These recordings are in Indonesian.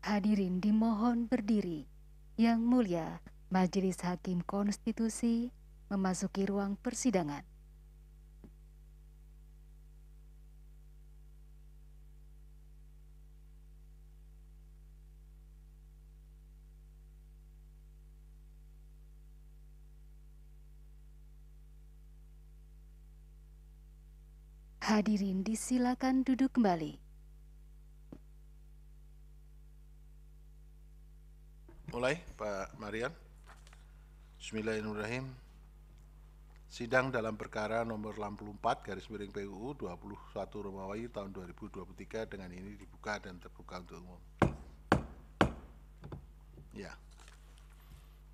Hadirin dimohon berdiri. Yang mulia, Majelis Hakim Konstitusi memasuki ruang persidangan. Hadirin disilakan duduk kembali. Mulai, Pak Marian. Bismillahirrahmanirrahim. Sidang dalam perkara nomor 64 garis miring PUU 21 Romawi tahun 2023 dengan ini dibuka dan terbuka untuk umum. Ya,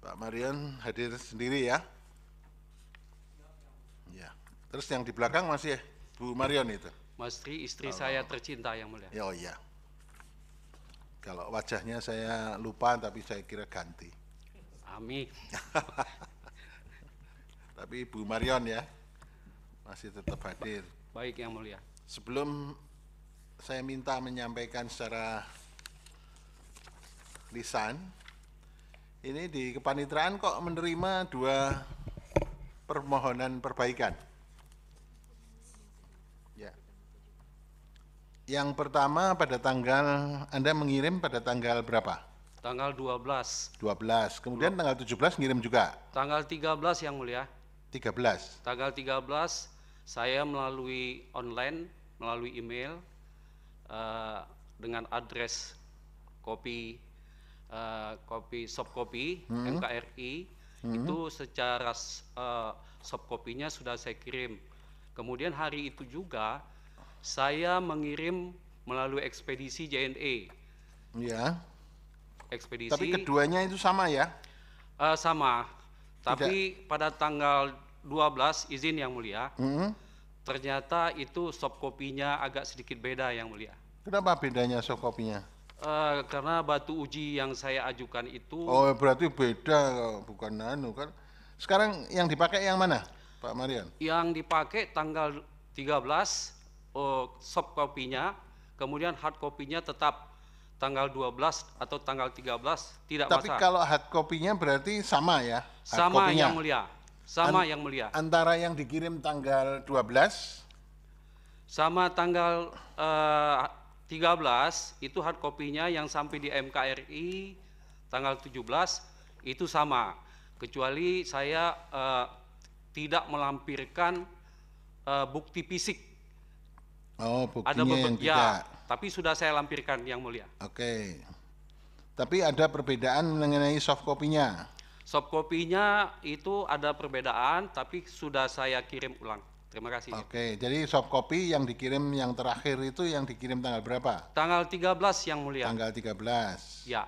Pak Marian hadir sendiri ya. Ya, terus yang di belakang masih Bu Marion itu. Mastri, istri saya tercinta yang mulia. Ya, oh iya. Kalau wajahnya saya lupa tapi saya kira ganti. Amin. Tapi Bu Marion ya masih tetap hadir. Baik yang mulia. Sebelum saya minta menyampaikan secara lisan, ini di kepanitraan kok menerima 2 permohonan perbaikan. Ya. Yang pertama pada tanggal, Anda mengirim pada tanggal berapa? Tanggal 12. 12. Kemudian tanggal 17 ngirim juga? Tanggal 13 yang mulia. 13. Tanggal 13 saya melalui online, melalui email dengan address kopi soft copy MKRI itu secara soft copy-nya sudah saya kirim. Kemudian hari itu juga saya mengirim melalui ekspedisi JNE. Ya. Ekspedisi. Tapi keduanya itu sama ya? Sama. Tapi pada tanggal 12 izin yang mulia, ternyata itu soft copy-nya agak sedikit beda yang mulia. Kenapa bedanya soft copy-nya? Karena batu uji yang saya ajukan itu. Oh, berarti beda, bukan nano kan? Sekarang yang dipakai yang mana, Pak Marian? Yang dipakai tanggal 13 soft copy-nya, kemudian hard copy-nya tetap tanggal 12 atau tanggal 13 tidak masalah. Tapi kalau hard copy-nya berarti sama ya? Sama yang mulia. Sama yang mulia. Antara yang dikirim tanggal 12 sama tanggal 13 itu hard copy-nya yang sampai di MKRI tanggal 17 itu sama. Kecuali saya tidak melampirkan bukti fisik. Oh, buktinya ada yang tidak. Tapi sudah saya lampirkan yang mulia. Oke. Tapi ada perbedaan mengenai soft copy-nya. Soft copy-nya itu ada perbedaan, tapi sudah saya kirim ulang. Terima kasih. Oke, jadi soft copy yang dikirim yang terakhir itu yang dikirim tanggal berapa? Tanggal 13 yang mulia. Tanggal 13. Ya.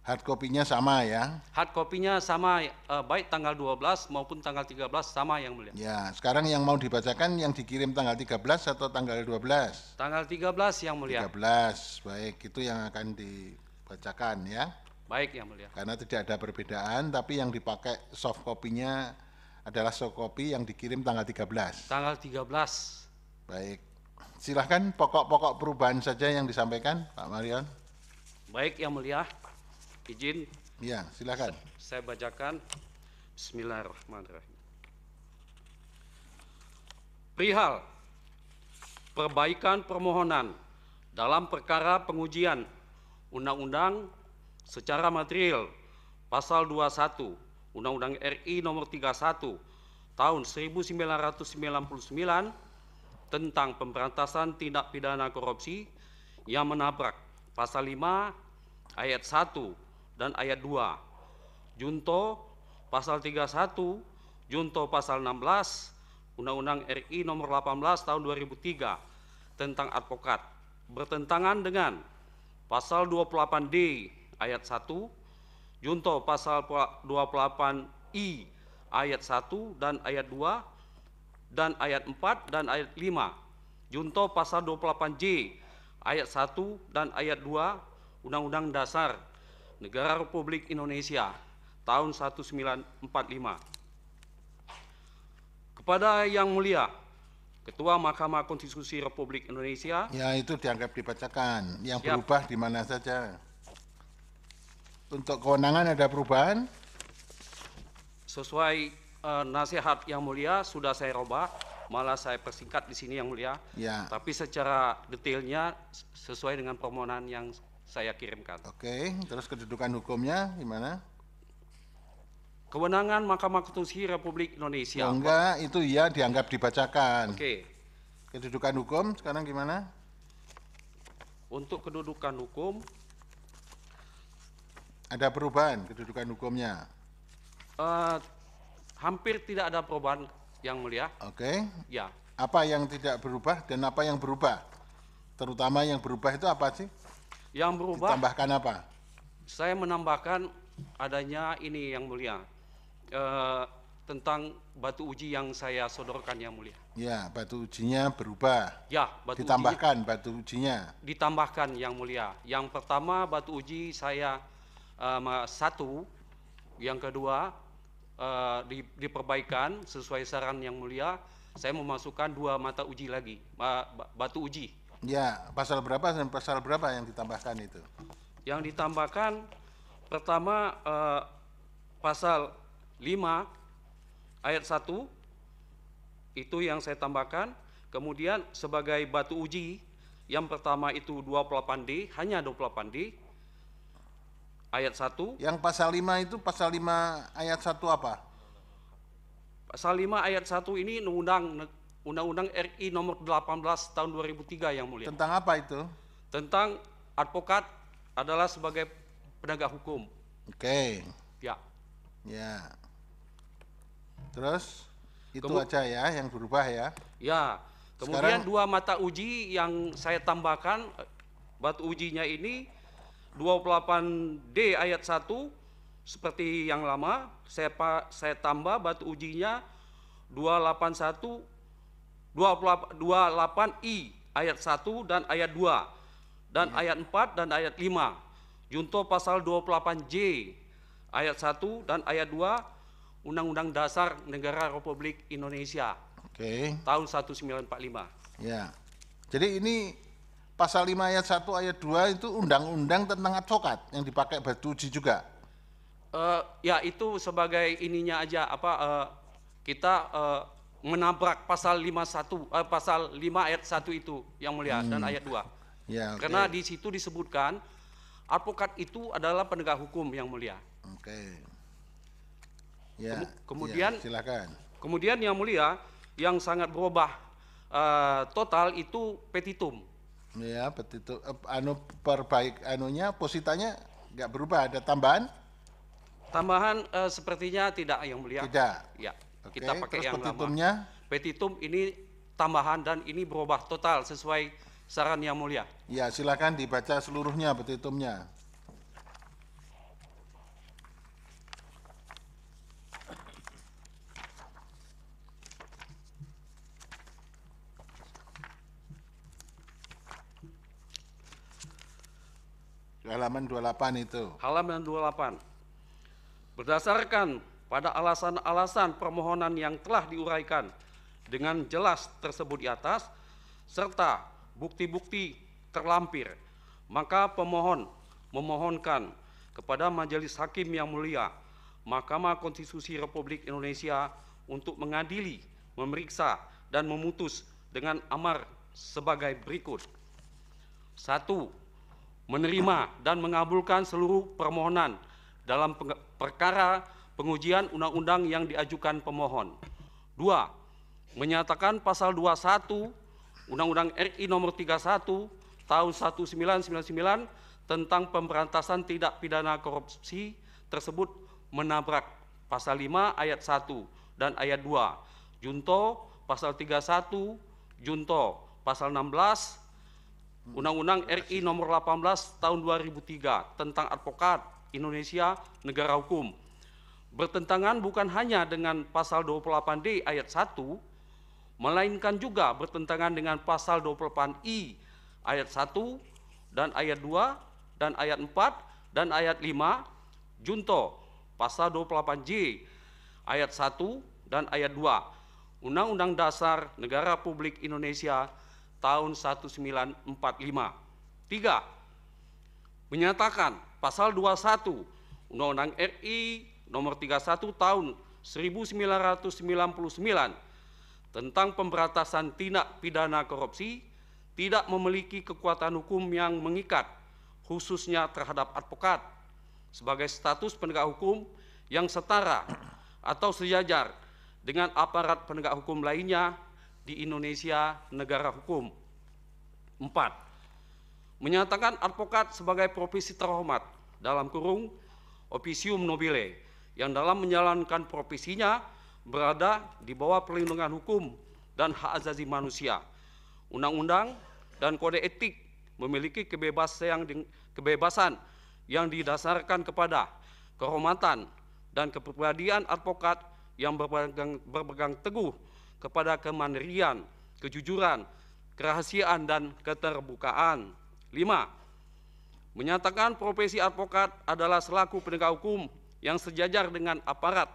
Hard copy-nya sama ya? Hard copy-nya sama, baik tanggal 12 maupun tanggal 13 sama yang mulia. Ya, sekarang yang mau dibacakan yang dikirim tanggal 13 atau tanggal 12? Tanggal 13 yang mulia. 13, baik, itu yang akan dibacakan ya. Baik yang mulia. Karena tidak ada perbedaan, tapi yang dipakai soft copy-nya adalah soft copy yang dikirim tanggal 13. Tanggal 13. Baik, silahkan pokok-pokok perubahan saja yang disampaikan, Pak Marion. Baik yang mulia. Izin. Ya, silakan. Saya bacakan. Bismillahirrahmanirrahim. Perihal perbaikan permohonan dalam perkara pengujian Undang-Undang secara material Pasal 21 Undang-Undang RI Nomor 31 Tahun 1999 tentang pemberantasan tindak pidana korupsi yang menabrak Pasal 5 Ayat 1 dan Ayat 2, Junto Pasal 31, Junto Pasal 16, Undang-Undang RI Nomor 18 Tahun 2003 tentang advokat, bertentangan dengan Pasal 28D Ayat 1, Junto Pasal 28I Ayat 1 dan Ayat 2, dan Ayat 4 dan Ayat 5, Junto Pasal 28J Ayat 1 dan Ayat 2 Undang-Undang Dasar Negara Republik Indonesia tahun 1945. Kepada Yang Mulia Ketua Mahkamah Konstitusi Republik Indonesia. Ya, itu dianggap dibacakan. Yang Siap. berubah di mana saja? Untuk kewenangan ada perubahan? Sesuai nasihat Yang Mulia sudah saya robah, malah saya persingkat di sini Yang Mulia. Ya. Tapi secara detailnya sesuai dengan permohonan yang saya kirimkan. Oke, terus kedudukan hukumnya gimana? Kewenangan Mahkamah Konstitusi Republik Indonesia. Oh, enggak, itu ya dianggap dibacakan. Oke. Kedudukan hukum sekarang gimana? Untuk kedudukan hukum, Ada perubahan kedudukan hukumnya? hampir tidak ada perubahan Yang Mulia. Oke, Ya, apa yang tidak berubah dan apa yang berubah? Terutama yang berubah itu apa sih? yang berubah Ditambahkan apa? saya menambahkan adanya ini Yang Mulia, tentang batu uji yang saya sodorkan Yang Mulia. Ya, batu ujinya berubah. Ya, batu ujinya Ditambahkan batu ujinya. ditambahkan Yang Mulia. Yang pertama batu uji saya 1, yang kedua diperbaikan sesuai saran Yang Mulia. Saya memasukkan 2 mata uji lagi, batu uji. Ya, pasal berapa dan pasal berapa yang ditambahkan itu? Yang ditambahkan pertama pasal 5 ayat 1 itu yang saya tambahkan. Kemudian sebagai batu uji yang pertama itu 28D, hanya 28D ayat 1. Yang pasal 5 itu pasal 5 ayat 1 apa? Pasal 5 ayat 1 ini Undang-Undang RI nomor 18 tahun 2003 Yang Mulia. Tentang apa itu? Tentang advokat adalah sebagai penegak hukum. Oke, Ya. ya. Terus itu aja ya yang berubah ya. Ya. Kemudian Sekarang- 2 mata uji yang saya tambahkan, batu ujinya ini 28D ayat 1 seperti yang lama. Saya tambah batu ujinya 28I ayat 1 dan ayat 2 dan ayat 4 dan ayat 5. Junto pasal 28J ayat 1 dan ayat 2 Undang-Undang Dasar Negara Republik Indonesia Oke, tahun 1945. ya. Jadi ini pasal 5 ayat 1 ayat 2 itu undang-undang tentang advokat yang dipakai batu uji juga. Ya itu sebagai ininya aja kita menabrak pasal 5 ayat 1 itu Yang Mulia dan ayat 2. Ya, oke. Karena di situ disebutkan advokat itu adalah penegak hukum Yang Mulia. Oke. Ya. Kemudian- ya, silakan. Kemudian Yang Mulia yang sangat berubah total itu petitum. Ya, petitum positanya nggak berubah, ada tambahan? Tambahan sepertinya tidak Yang Mulia. Tidak. Ya, Oke, kita pakai terus yang lama. petitumnya? Petitum ini tambahan dan ini berubah total sesuai saran Yang Mulia. Ya, silakan dibaca seluruhnya petitumnya. Halaman 28 itu. Halaman 28. Berdasarkan pada alasan-alasan permohonan yang telah diuraikan dengan jelas tersebut di atas, serta bukti-bukti terlampir, maka pemohon memohonkan kepada Majelis Hakim yang Mulia, Mahkamah Konstitusi Republik Indonesia untuk mengadili, memeriksa, dan memutus dengan amar sebagai berikut. 1. Menerima dan mengabulkan seluruh permohonan dalam perkara pengujian undang-undang yang diajukan pemohon. 2. Menyatakan pasal 21 Undang-Undang RI nomor 31 tahun 1999 tentang pemberantasan tindak pidana korupsi tersebut menabrak pasal 5 ayat 1 dan ayat 2, junto pasal 31, junto pasal 16 Undang-Undang RI nomor 18 tahun 2003 tentang advokat Indonesia negara hukum. Bertentangan bukan hanya dengan pasal 28D ayat 1, melainkan juga bertentangan dengan pasal 28I ayat 1 dan ayat 2 dan ayat 4 dan ayat 5, junto pasal 28J ayat 1 dan ayat 2 Undang-Undang Dasar Negara Republik Indonesia tahun 1945. 3. Menyatakan pasal 21 Undang-Undang RI nomor 31 tahun 1999 tentang pemberantasan tindak pidana korupsi tidak memiliki kekuatan hukum yang mengikat, khususnya terhadap advokat, sebagai status penegak hukum yang setara atau sejajar dengan aparat penegak hukum lainnya di Indonesia negara hukum. 4. Menyatakan advokat sebagai profesi terhormat dalam kurung officium nobile yang dalam menjalankan profesinya berada di bawah perlindungan hukum dan hak asasi manusia. Undang-undang dan kode etik memiliki kebebasan yang didasarkan kepada kehormatan dan kepribadian advokat yang berpegang teguh kepada kemandirian, kejujuran, kerahasiaan, dan keterbukaan. 5. Menyatakan profesi advokat adalah selaku penegak hukum yang sejajar dengan aparat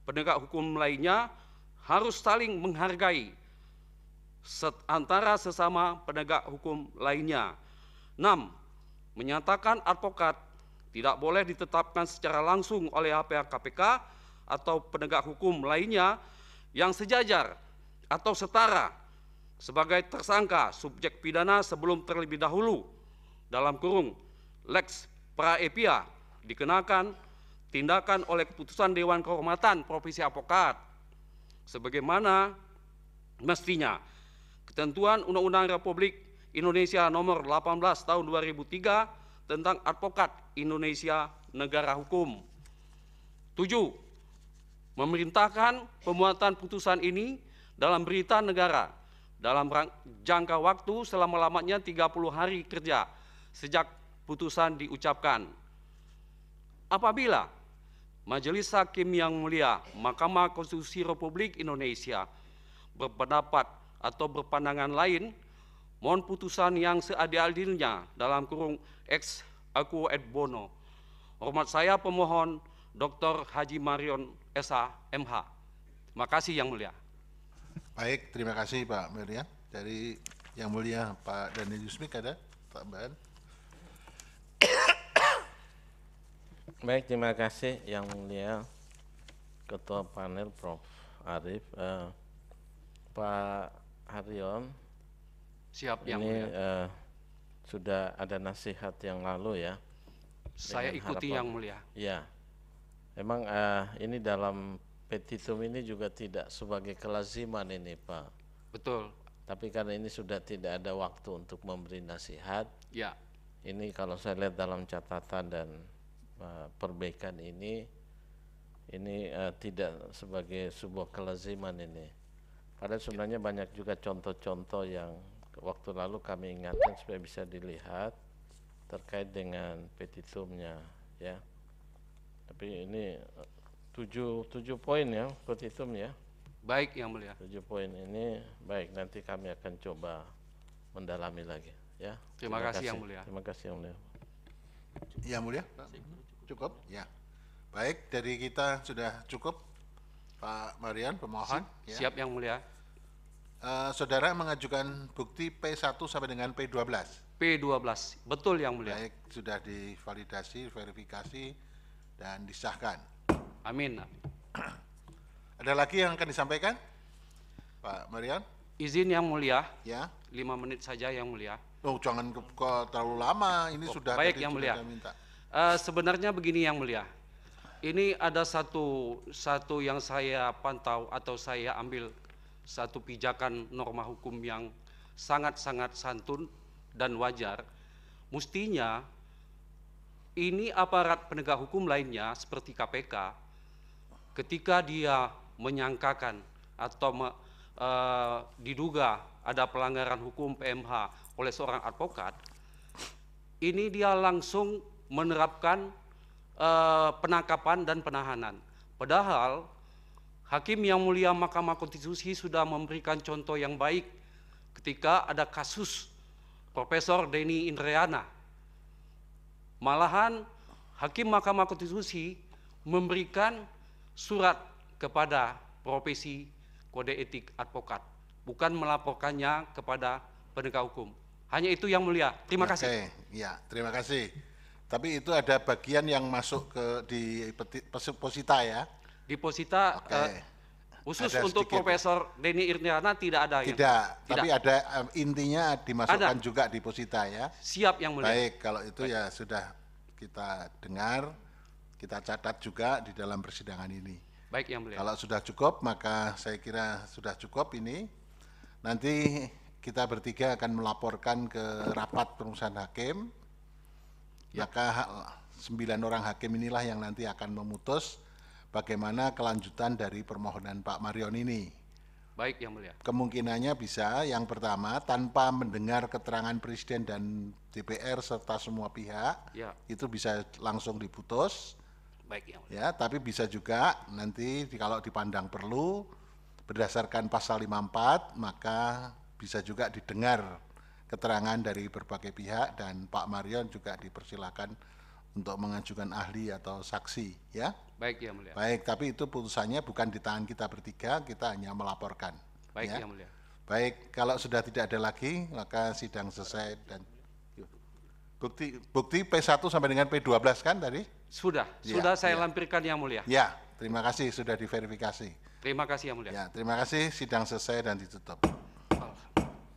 penegak hukum lainnya harus saling menghargai antara sesama penegak hukum lainnya. 6. Menyatakan advokat tidak boleh ditetapkan secara langsung oleh pihak KPK atau penegak hukum lainnya yang sejajar atau setara sebagai tersangka subjek pidana sebelum terlebih dahulu dalam kurung lex praepia dikenakan tindakan oleh keputusan Dewan Kehormatan Profesi Advokat sebagaimana mestinya. Ketentuan Undang-Undang Republik Indonesia nomor 18 tahun 2003 tentang advokat Indonesia negara hukum. 7. Memerintahkan pemuatan putusan ini dalam berita negara dalam jangka waktu selama-lamanya 30 hari kerja sejak putusan diucapkan. Apabila Majelis Hakim yang Mulia Mahkamah Konstitusi Republik Indonesia berpendapat atau berpandangan lain, mohon putusan yang seadil-adilnya dalam kurung ex aequo et bono. Hormat saya pemohon Dr. Haji Marion S.A. MH. Terima kasih Yang Mulia. Baik, terima kasih Pak Marian. Dari Yang Mulia Pak Daniel Yusmik ada tambahan? Baik, terima kasih Yang Mulia Ketua Panel Prof. Arief. Pak Haryon, Siap Yang ini Mulia. sudah ada nasihat yang lalu ya. Saya ikuti harapan, Yang Mulia. Ya, memang ini dalam petitum ini juga tidak sebagai kelaziman ini Pak. Betul. Tapi karena ini sudah tidak ada waktu untuk memberi nasihat. Ya. Ini kalau saya lihat dalam catatan dan perbaikan ini tidak sebagai sebuah kelaziman ini. Padahal sebenarnya banyak juga contoh-contoh yang waktu lalu kami ingatkan supaya bisa dilihat terkait dengan petitumnya ya. Tapi ini 7 poin ya petitum ya. Baik Yang Mulia. 7 poin ini baik, nanti kami akan coba mendalami lagi ya. Terima kasih Yang Mulia. Terima kasih Yang Mulia. Yang Mulia, Pak? Cukup? Ya. Baik, dari kita sudah cukup. Pak Marian, pemohon. Ya. Siap Yang Mulia. Saudara mengajukan bukti P1 sampai dengan P12. P12, betul Yang Mulia. Baik, sudah divalidasi, verifikasi, dan disahkan. Amin. Ada lagi yang akan disampaikan? Pak Marian? Izin Yang Mulia, Ya. 5 menit saja Yang Mulia. Oh, jangan terlalu lama, ini sudah baik, tadi Yang sudah Mulia. saya minta. Sebenarnya begini Yang Mulia, ini ada satu yang saya pantau atau saya ambil satu pijakan norma hukum yang sangat-sangat santun dan wajar. Mestinya ini aparat penegak hukum lainnya seperti KPK ketika dia menyangkakan atau diduga ada pelanggaran hukum PMH oleh seorang advokat, ini dia langsung menerapkan penangkapan dan penahanan. Padahal Hakim yang Mulia Mahkamah Konstitusi sudah memberikan contoh yang baik ketika ada kasus Profesor Denny Indrayana. Malahan Hakim Mahkamah Konstitusi memberikan surat kepada profesi kode etik advokat, bukan melaporkannya kepada penegak hukum. Hanya itu yang mulia. Terima kasih. Oke, ya, terima kasih. Tapi itu ada bagian yang masuk di Posita ya? Di Posita khusus Ada untuk sedikit. Profesor Denny Irniana tidak ada. Tidak, tapi ada intinya dimasukkan Ada. juga di Posita ya? Siap yang mulia. Baik, kalau itu ya sudah kita dengar, kita catat juga di dalam persidangan ini. Baik yang mulia. Kalau sudah cukup, maka saya kira sudah cukup ini. Nanti kita bertiga akan melaporkan ke rapat perumusan hakim. Maka 9 orang hakim inilah yang nanti akan memutus bagaimana kelanjutan dari permohonan Pak Marion ini. Baik yang mulia. Kemungkinannya bisa yang pertama tanpa mendengar keterangan Presiden dan DPR serta semua pihak, Ya. itu bisa langsung diputus. Baik yang mulia. Ya, tapi bisa juga nanti kalau dipandang perlu berdasarkan pasal 54 maka bisa juga didengar keterangan dari berbagai pihak dan Pak Marion juga dipersilakan untuk mengajukan ahli atau saksi ya. Baik yang mulia. Baik, tapi itu putusannya bukan di tangan kita bertiga, kita hanya melaporkan. Baik ya. yang mulia. Baik, kalau sudah tidak ada lagi maka sidang selesai dan bukti P1 sampai dengan P12 kan tadi? Sudah Ya, saya ya. lampirkan yang mulia. Ya, terima kasih sudah diverifikasi. Terima kasih yang mulia. Ya, terima kasih, sidang selesai dan ditutup.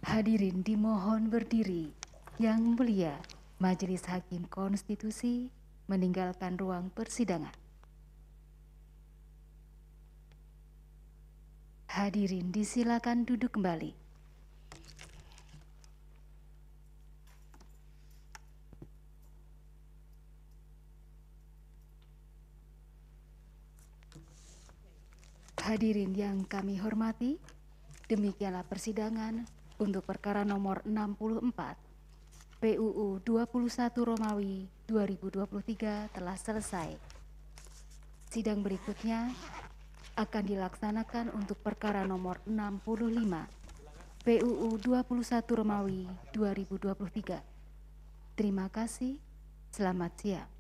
Hadirin dimohon berdiri. Yang mulia, Majelis Hakim Konstitusi meninggalkan ruang persidangan. Hadirin disilakan duduk kembali. Hadirin yang kami hormati, demikianlah persidangan untuk perkara nomor 64 PUU 21 Romawi 2023 telah selesai. Sidang berikutnya akan dilaksanakan untuk perkara nomor 65 PUU 21 Romawi 2023. Terima kasih, selamat siang.